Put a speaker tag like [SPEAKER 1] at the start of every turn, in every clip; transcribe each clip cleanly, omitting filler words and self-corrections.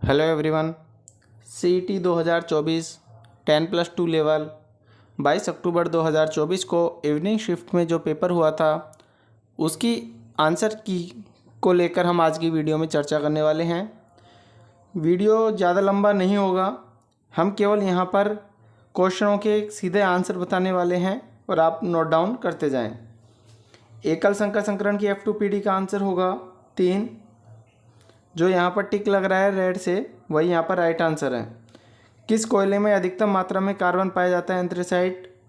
[SPEAKER 1] Hello everyone. CET 2024 10+2 level 22 अक्टूबर 2024 को evening shift में जो पेपर हुआ था उसकी आंसर की को लेकर हम आज की वीडियो में चर्चा करने वाले हैं। वीडियो ज़्यादा लंबा नहीं होगा, हम केवल यहाँ पर क्वेश्चनों के सीधे आंसर बताने वाले हैं और आप नोट डाउन करते जाएं। एकल संकर संकरण की F2PD का आंसर होगा 3। जो यहाँ पर टिक लग रहा है रेड से वही यहाँ पर राइट आंसर है। किस कोयले में अधिकतम मात्रा में कार्बन पाया जाता है? एंथ्रेसाइट।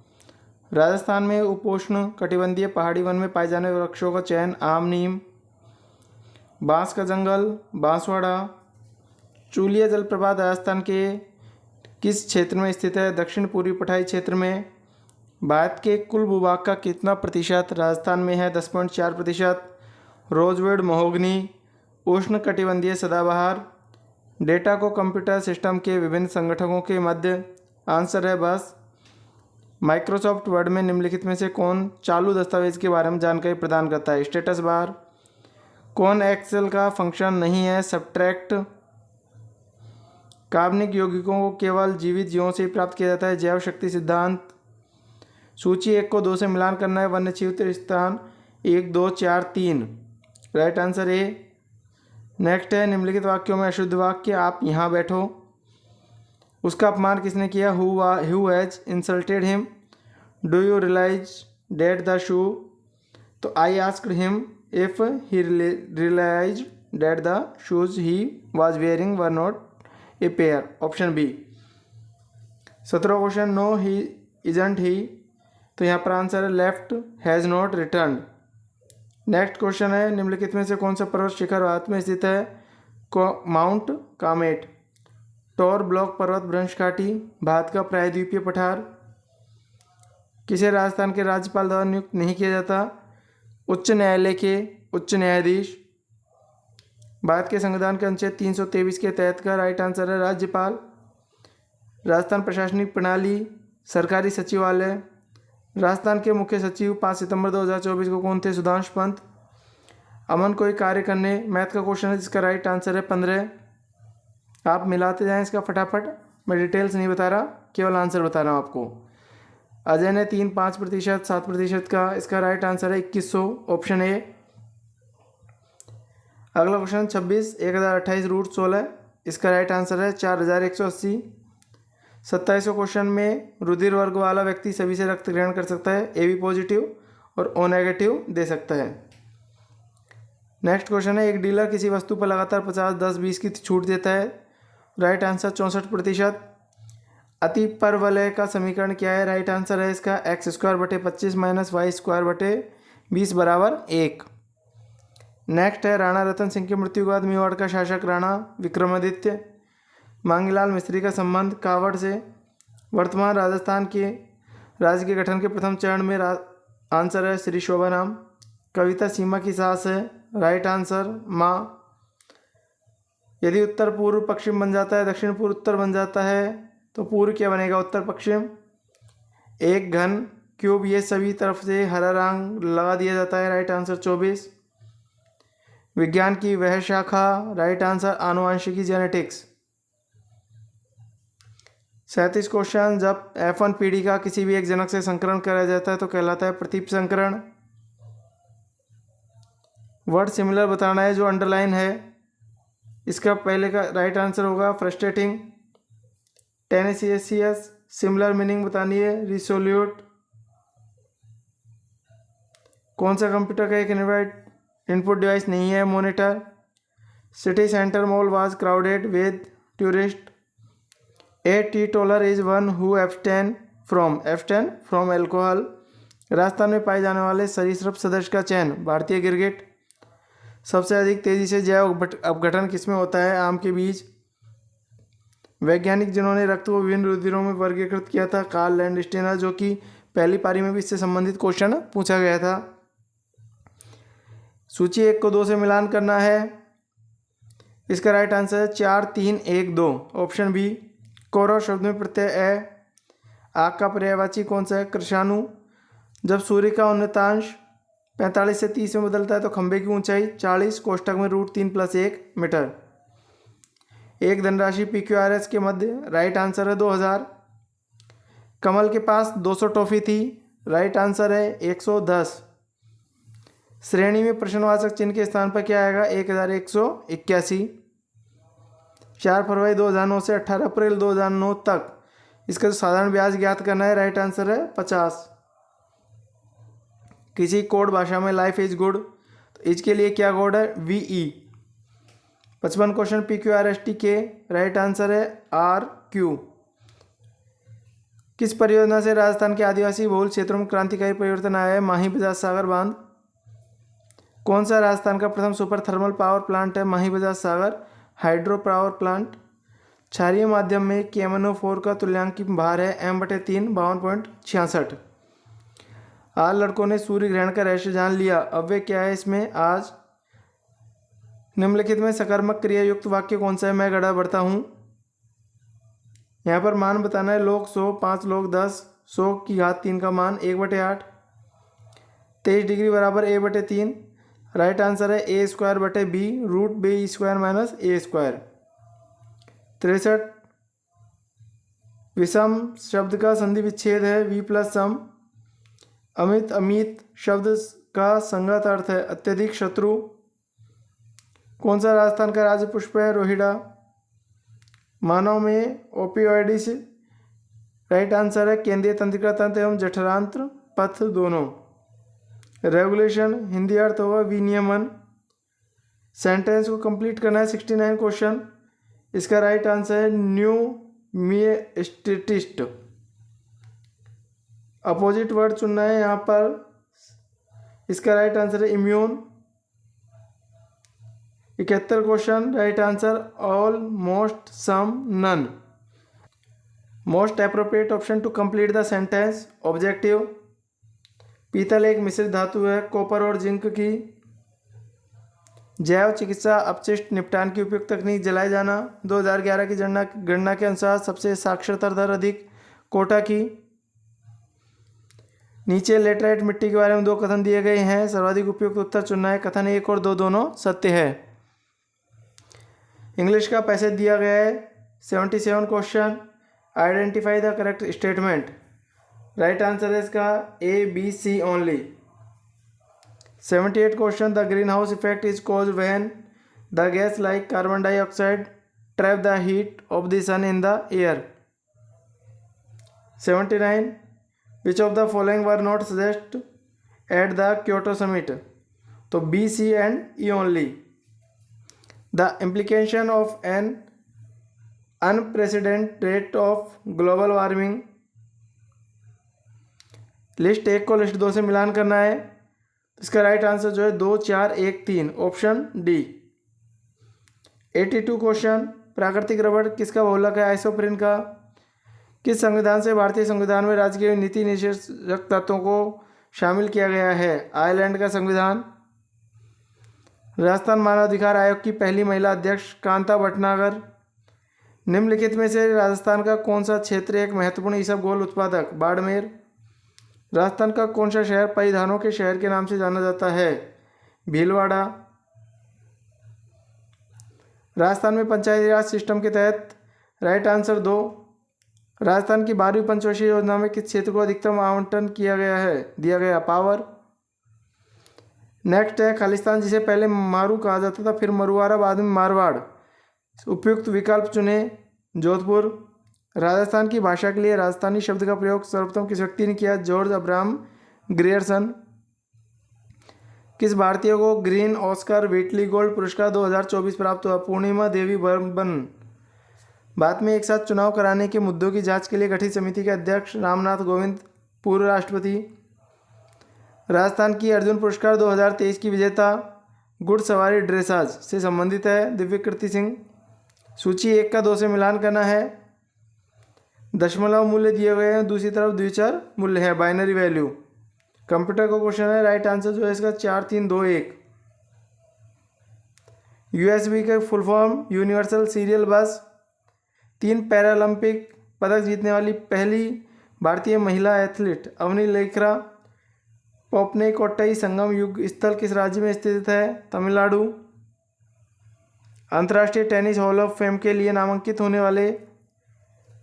[SPEAKER 1] राजस्थान में उपोष्ण कटिबंधीय पहाड़ी वन में पाए जाने वाले वृक्षों का चयन? आम, नीम। बांस का जंगल? बांसवाड़ा। चूलिया जलप्रपात राजस्थान के किस क्षेत्र में स्थित है? दक्षिण पूर्वी पठारी क्षेत्र में। भारत के कुल भूभाग का कितना प्रतिशत राजस्थान में है? 10.4%। रोजवुड महोगनी उष्ण कटिबंधीय सदाबहार। डेटा को कंप्यूटर सिस्टम के विभिन्न संगठनों के मध्य? आंसर है बस। माइक्रोसॉफ्ट वर्ड में निम्नलिखित में से कौन चालू दस्तावेज के बारे में जानकारी प्रदान करता है? Status bar. कौन एक्सेल का फंक्शन नहीं है? सब्ट्रैक्ट। कार्बनिक यौगिकों को केवल जीवित जीवों से ही प्राप्त किया जाता है? जैव शक्ति सिद्धांत। सूची 1 को 2 से मिलान करना है। वन्य जीव स्थान 1, 2, 4, 3। Right answer A. नेक्स्ट है निम्नलिखित वाक्यों में अशुद्ध वाक्य? आप यहाँ बैठो। उसका अपमान किसने किया? Who has insulted him? Do you realise that the shoe? तो I asked him if he realise that the shoes he was wearing were not a pair. Option B. 17 question. No he isn't he, तो यहाँ पर answer है left. Has not return. Next question है निम्नलिखित में से कौन सा पर्वत शिखर भारत में स्थित है? माउंट कामेट। टोर ब्लॉक पर्वत भ्रंश घाटी भारत का प्रायद्वीपीय पठार। किसे राजस्थान के राज्यपाल द्वारा नियुक्त नहीं किया जाता? उच्च न्यायालय के उच्च न्यायाधीश। भारत के संविधान के अनुच्छेद 323 के तहत का राइट आंसर है राज्यपाल। राजस्थान प्रशासनिक प्रणाली सरकारी सचिवालय। राजस्थान के मुख्य सचिव 5 सितंबर 2024 को कौन थे? सुधांशु पंत। अमन कोई कार्य करने मैथ का क्वेश्चन है जिसका राइट आंसर है 15। आप मिलाते जाएं इसका फटाफट, मैं डिटेल्स नहीं बता रहा, केवल आंसर बता रहा हूँ आपको। अजय ने 3, 5%, 7% का, इसका राइट आंसर है 2100। Option A. अगला क्वेश्चन 26, 1028 रूट 16, इसका राइट आंसर है 4180। 27 क्वेश्चन में रुधिर वर्ग वाला व्यक्ति सभी से रक्त ग्रहण कर सकता है? AB पॉजिटिव और O नेगेटिव दे सकता है। नेक्स्ट क्वेश्चन है एक डीलर किसी वस्तु पर लगातार 50, 10, 20 की छूट देता है? Right answer 64%। अति परवलय का समीकरण क्या है? राइट आंसर है इसका x²/25 - y²/20 = 1। नेक्स्ट है राणा रतन सिंह की मृत्यु के बाद मेवाड़ का शासक राणा विक्रमादित्य। मांगीलाल मिस्त्री का संबंध कावड़ से। वर्तमान राजस्थान के राज्य के गठन के प्रथम चरण में आंसर है श्री शोभा नाम। कविता सीमा की सास है? राइट आंसर माँ। यदि उत्तर पूर्व पश्चिम बन जाता है, दक्षिण पूर्व उत्तर बन जाता है, तो पूर्व क्या बनेगा? उत्तर पश्चिम। एक घन क्यूब, ये सभी तरफ से हरा रंग लगा दिया जाता है। Right answer 24। विज्ञान की वह शाखा? राइट आंसर आनुवांशिकी जेनेटिक्स। 37 क्वेश्चन। जब F1PD का किसी भी एक जनक से संकरण कराया जाता है तो कहलाता है प्रतीप संकरण। वर्ड सिमिलर बताना है जो अंडरलाइन है, इसका पहले का राइट आंसर होगा फ्रस्ट्रेटिंग। टेनेसियस। सिमिलर मीनिंग बतानी है रिसोल्यूट। कौन सा कंप्यूटर का एक इनपुट डिवाइस नहीं है? Monitor. City centre mall was crowded with tourist. A teetotaller is one who abstain from alcohol. Rajasthan में पाए जाने वाले सरीसृप सदस्य का चयन? भारतीय गिरगिट। सबसे अधिक तेजी से जैव अपघटन किसमें होता है? आम के बीज। वैज्ञानिक जिन्होंने रक्त को विभिन्न रुधिरों में वर्गीकृत किया था? कार्ल लैंडस्टेनर, जो कि पहली पारी में भी इससे संबंधित क्वेश्चन पूछा गया था। सूची 1 को 2 से मिलान करना है, इसका राइट आंसर है 4, 3, 1, 2। Option B. कौरव शब्द में प्रत्यय ए। आग का पर्यायवाची कौन सा है? कृशाणु। जब सूर्य का उन्नतांश 45 से 30 में बदलता है तो खंभे की ऊंचाई 40 कोष्ठक में √3 + 1 मीटर। एक धनराशि PQRS के मध्य, राइट आंसर है 2000। कमल के पास 200 टॉफी थी, राइट आंसर है 110। श्रेणी में प्रश्नवाचक चिन्ह के स्थान पर क्या आएगा? 1181। 4 फरवरी 2009 से 18 अप्रैल 2009 तक इसका जो साधारण ब्याज ज्ञात करना है, राइट आंसर है 50। किसी कोड भाषा में लाइफ इज गुड, तो इज के लिए क्या कोड है? VE। 55 क्वेश्चन PQRST के, राइट आंसर है RQ। किस परियोजना से राजस्थान के आदिवासी बहुल क्षेत्रों में क्रांतिकारी परिवर्तन आया है? माही बजाज सागर बांध। कौन सा राजस्थान का प्रथम सुपर थर्मल पावर प्लांट है? Mahi Bajaj Sagar hydro power plant. क्षारीय माध्यम में KMnO4 का तुल्यांक भार है M/3 52.66। आज लड़कों ने सूर्य ग्रहण का रहस्य जान लिया, अव्यय क्या है इसमें? आज। निम्नलिखित में सकर्मक क्रिया युक्त वाक्य कौन सा है? मैं गधा बढ़ता हूँ। यहाँ पर मान बताना है। लोग 100, 5 लोग 10, 100 की घात 3 का मान 1/8। 23 डिग्री बराबर A/3। राइट आंसर है A²/B √B² - A²। 63 विषम शब्द का संधि विच्छेद है V + सम। अमित अमित शब्द का संगत अर्थ है अत्यधिक शत्रु। कौन सा राजस्थान का राज्य पुष्प है? रोहिड़ा। मानव में ओपियोइड्स, राइट आंसर है केंद्रीय तंत्रिका तंत्र एवं जठरांत्र पथ दोनों। रेगुलेशन हिंदी अर्थ होगा विनियमन। सेंटेंस को कंप्लीट करना है 69 क्वेश्चन। इसका राइट आंसर है न्यूमिस्टिस्ट। अपोजिट वर्ड चुनना है यहाँ पर। इसका राइट आंसर है immune. 71 question, right answer all, most, some, none. Most appropriate option to complete the sentence. Objective. पीतल एक मिश्रित धातु है कॉपर और जिंक की। जैव चिकित्सा अपशिष्ट निपटान की उपयुक्त तकनीक जलाए जाना। 2011 की गणना के अनुसार सबसे साक्षरता दर अधिक कोटा की। नीचे लेटराइट मिट्टी के बारे में 2 कथन दिए गए हैं, सर्वाधिक उपयुक्त उत्तर चुनना है। कथन 1 और 2 दोनों सत्य है। इंग्लिश का पैसेज दिया गया है 77 question. Identify the correct statement. Right answer है इसका ABC only. 78 question, the green house effect is caused when the gas like carbon dioxide trap the heat of the sun in the air. 79 which of the following were not suggest at the Kyoto summit. तो B, C and E only. The implication of an unprecedented rate of global warming. List 1 को list 2 से मिलान करना है। इसका right answer जो है 2, 4, 1, 3 option D। 82 question, प्राकृतिक रबड़ किसका बहुलक है? आइसोप्रीन का। किस संविधान से भारतीय संविधान में राज्य के नीति निषेधक तत्वों को शामिल किया गया है? आयरलैंड का संविधान। राजस्थान मानवाधिकार आयोग की पहली महिला अध्यक्ष कांता भटनागर। निम्नलिखित में से राजस्थान का कौन सा क्षेत्र एक महत्वपूर्ण इसबगोल उत्पादक? बाड़मेर। राजस्थान का कौन सा शहर परिधानों के शहर के नाम से जाना जाता है? भीलवाड़ा। राजस्थान में पंचायती राज सिस्टम के तहत, राइट आंसर 2। राजस्थान की 12वीं पंचवर्षीय योजना में किस क्षेत्र को अधिकतम आवंटन दिया गया? पावर। नेक्स्ट है खालिस्तान, जिसे पहले मारू कहा जाता था, फिर मरुआरा, बाद में मारवाड़। उपयुक्त विकल्प चुने। जोधपुर। राजस्थान की भाषा के लिए राजस्थानी शब्द का प्रयोग सर्वप्रथम किस व्यक्ति ने किया? George Abraham Grierson. किस भारतीय को ग्रीन ऑस्कर व्हिटली गोल्ड पुरस्कार 2024 प्राप्त हुआ? पूर्णिमा देवी बर्मन। बाद में एक साथ चुनाव कराने के मुद्दों की जांच के लिए गठित समिति के अध्यक्ष रामनाथ कोविंद, पूर्व राष्ट्रपति। राजस्थान की अर्जुन पुरस्कार 2023 की विजेता घुड़सवारी ड्रेसाज से संबंधित है दिव्यकृति सिंह। सूची 1 का 2 से मिलान करना है। दशमलव मूल्य दिए गए हैं, दूसरी तरफ द्विचर मूल्य है, बाइनरी वैल्यू। कंप्यूटर का क्वेश्चन है, राइट आंसर जो है इसका 4, 3, 2, 1। USB का फुल फॉर्म यूनिवर्सल सीरियल बस। 3 पैरालंपिक पदक जीतने वाली पहली भारतीय महिला एथलीट अवनी लेखरा। पोपनेकोट्टई संगम युग स्थल किस राज्य में स्थित है? तमिलनाडु। अंतर्राष्ट्रीय टेनिस हॉल ऑफ फेम के लिए नामांकित होने वाले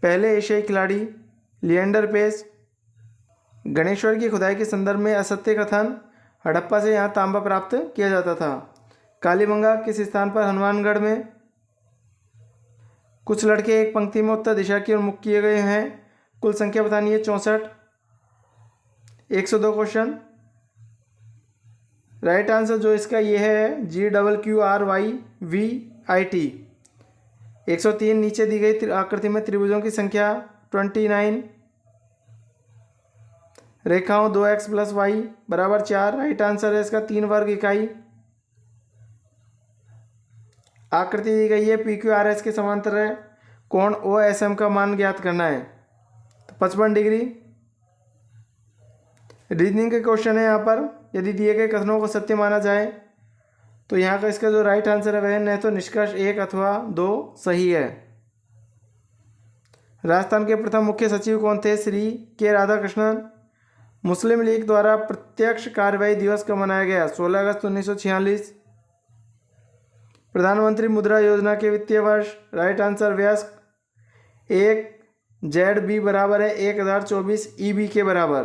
[SPEAKER 1] पहले एशियाई खिलाड़ी लिएंडर पेस। गणेश्वर की खुदाई के संदर्भ में असत्य कथन, हड़प्पा से यहाँ तांबा प्राप्त किया जाता था। कालीबंगा किस स्थान पर हनुमानगढ़ में। कुछ लड़के एक पंक्ति में उत्तर दिशा की ओर मुख किए गए हैं। कुल संख्या बतानी है 64। 102 क्वेश्चन। राइट आंसर जो इसका ये है GQQRYVIT। 103 नीचे दी गई आकृति में त्रिभुजों की संख्या 29। रेखाओं 2x + y = 4। राइट आंसर है इसका 3 वर्ग इकाई। आकृति दी गई है PQRS के समांतर है। कोण OSM का मान ज्ञात करना है तो 55 डिग्री। रीजनिंग के क्वेश्चन है यहाँ पर। यदि दिए गए कथनों को सत्य माना जाए तो यहाँ का इसका जो राइट आंसर है वह न तो निष्कर्ष 1 अथवा 2 सही है। राजस्थान के प्रथम मुख्य सचिव कौन थे? श्री के राधाकृष्णन। मुस्लिम लीग द्वारा प्रत्यक्ष कार्यवाही दिवस कब मनाया गया? 16 अगस्त 1946। प्रधानमंत्री मुद्रा योजना के वित्तीय वर्ष। राइट आंसर वयस्क 1 ZB बराबर है 1024 EB के बराबर।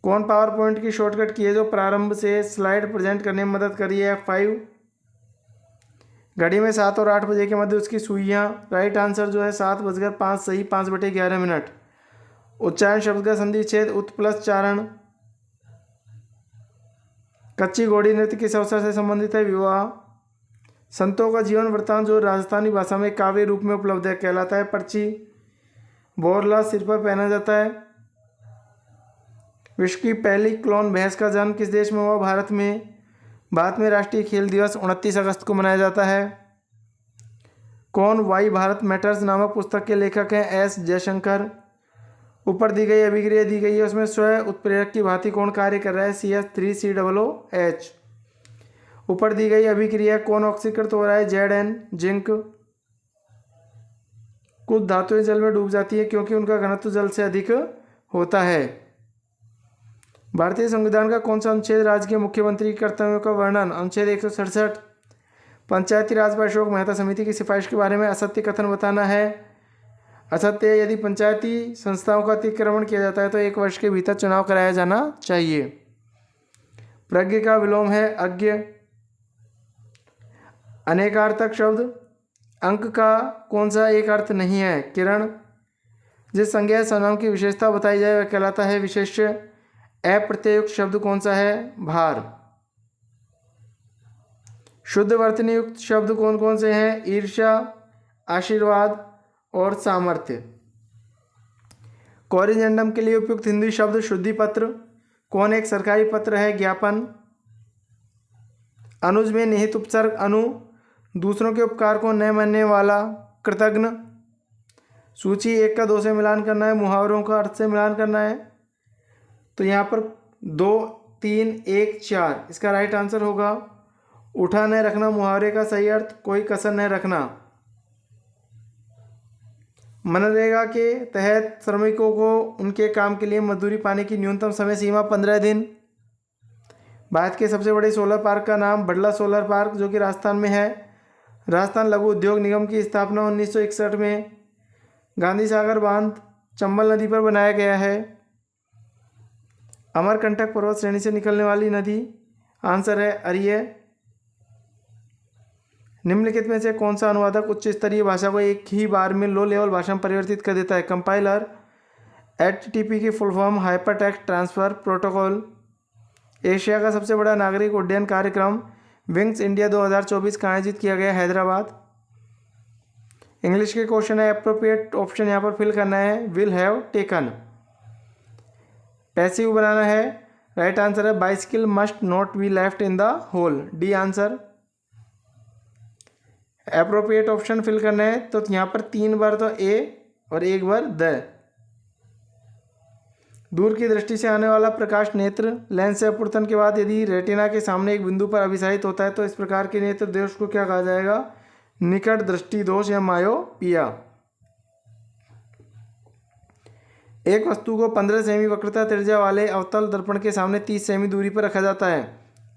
[SPEAKER 1] कौन पावर पॉइंट की शॉर्टकट की है जो प्रारंभ से स्लाइड प्रेजेंट करने में मदद करी है? F5। घड़ी में 7 और 8 बजे के मध्य उसकी सुइयाँ। राइट आंसर जो है 7:05 सही 5/11। उच्चारण शब्द का संधि छेद उत प्लस चारण। कच्ची घोड़ी नृत्य किस अवसर से संबंधित है? विवाह। संतों का जीवन वृत्तांत जो राजस्थानी भाषा में काव्य रूप में उपलब्ध है कहलाता है पर्ची। बोरला सिर पर पहना जाता है। विश्व की पहली क्लोन भैंस का जन्म किस देश में हुआ? भारत में। भारत में राष्ट्रीय खेल दिवस 29 अगस्त को मनाया जाता है। कौन वाई भारत मैटर्स नामक पुस्तक के लेखक हैं? S जयशंकर। ऊपर दी गई अभिक्रिया दी गई है उसमें स्व उत्प्रेरक की भांति कौन कार्य कर रहा है? CH3COOH। ऊपर दी गई अभिक्रिया कौन ऑक्सीकृत हो रहा है? ZN zinc. कुछ धातुएं जल में डूब जाती है क्योंकि उनका घनत्व जल से अधिक होता है। भारतीय संविधान का कौन सा अनुच्छेद राज्य के मुख्यमंत्री के कर्तव्यों का वर्णन? अनुच्छेद 167। पंचायती राज पर अशोक मेहता समिति की सिफारिश के बारे में असत्य कथन बताना है। असत्य यदि पंचायती संस्थाओं का अतिक्रमण किया जाता है तो 1 वर्ष के भीतर चुनाव कराया जाना चाहिए। प्रज्ञ का विलोम है अज्ञ। अनेकार्थक शब्द अंक का कौन सा एक अर्थ नहीं है? किरण। जिस संज्ञा सर्वनाम की विशेषता बताई जाए वह कहलाता है विशेष्य। अप्रत्ययुक्त शब्द कौन सा है? भार। शुद्ध वर्तनी युक्त शब्द कौन कौन से हैं? ईर्ष्या, आशीर्वाद और सामर्थ्य। कोरिजेंडम के लिए उपयुक्त हिंदी शब्द शुद्धि पत्र। कौन एक सरकारी पत्र है? ज्ञापन। अनुज में निहित उपसर्ग अनु। दूसरों के उपकार को न मानने वाला कृतघ्न। सूची 1 का 2 से मिलान करना है। मुहावरों का अर्थ से मिलान करना है तो यहाँ पर 2 3 1 4 इसका राइट आंसर होगा। उठा न रखना मुहावरे का सही अर्थ कोई कसर न रखना। मनरेगा के तहत श्रमिकों को उनके काम के लिए मजदूरी पाने की न्यूनतम समय सीमा 15 दिन। भारत के सबसे बड़े सोलर पार्क का नाम बड़ला सोलर पार्क जो कि राजस्थान में है। राजस्थान लघु उद्योग निगम की स्थापना 1961 में। गांधी सागर बांध चंबल नदी पर बनाया गया है। अमरकंटक पर्वत श्रेणी से निकलने वाली नदी। आंसर है अरिय। निम्नलिखित में से कौन सा अनुवादक उच्च स्तरीय भाषा को एक ही बार में लो लेवल भाषा में परिवर्तित कर देता है? कंपाइलर। HTTP की full form hyper text transfer protocol. Asia का सबसे बड़ा नागरिक उड्डयन कार्यक्रम विंग्स इंडिया 2024 का आयोजित किया गया हैदराबाद। इंग्लिश के क्वेश्चन है एप्रोप्रिएट ऑप्शन यहाँ पर फिल करना है। Will have taken. पैसिव बनाना है। राइट आंसर है bicycle must not be left in the hall. D answer. Appropriate option fill करना है तो यहाँ पर 3 बार तो ए और 1 बार द। दूर की दृष्टि से आने वाला प्रकाश नेत्र लेंस से अपवर्तन के बाद यदि रेटिना के सामने एक बिंदु पर अभिसारित होता है तो इस प्रकार के नेत्र दोष को क्या कहा जाएगा? निकट दृष्टि दोष या मायोपिया। एक वस्तु को 15 सेमी वक्रता त्रिज्या वाले अवतल दर्पण के सामने 30 सेमी दूरी पर रखा जाता है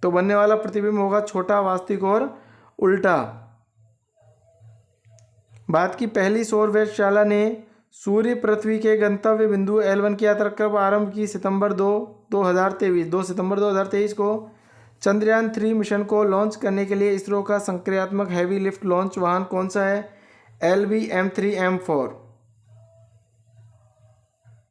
[SPEAKER 1] तो बनने वाला प्रतिबिंब होगा छोटा, वास्तविक और उल्टा। भारत की पहली सौर वेधशाला ने सूर्य पृथ्वी के गंतव्य बिंदु L1 की यात्रा कब आरंभ की? सितंबर 2 सितंबर 2023 को। चंद्रयान-3 मिशन को लॉन्च करने के लिए इसरो का संक्रियात्मक हैवी लिफ्ट लॉन्च वाहन कौन सा है? LV-M3 M4।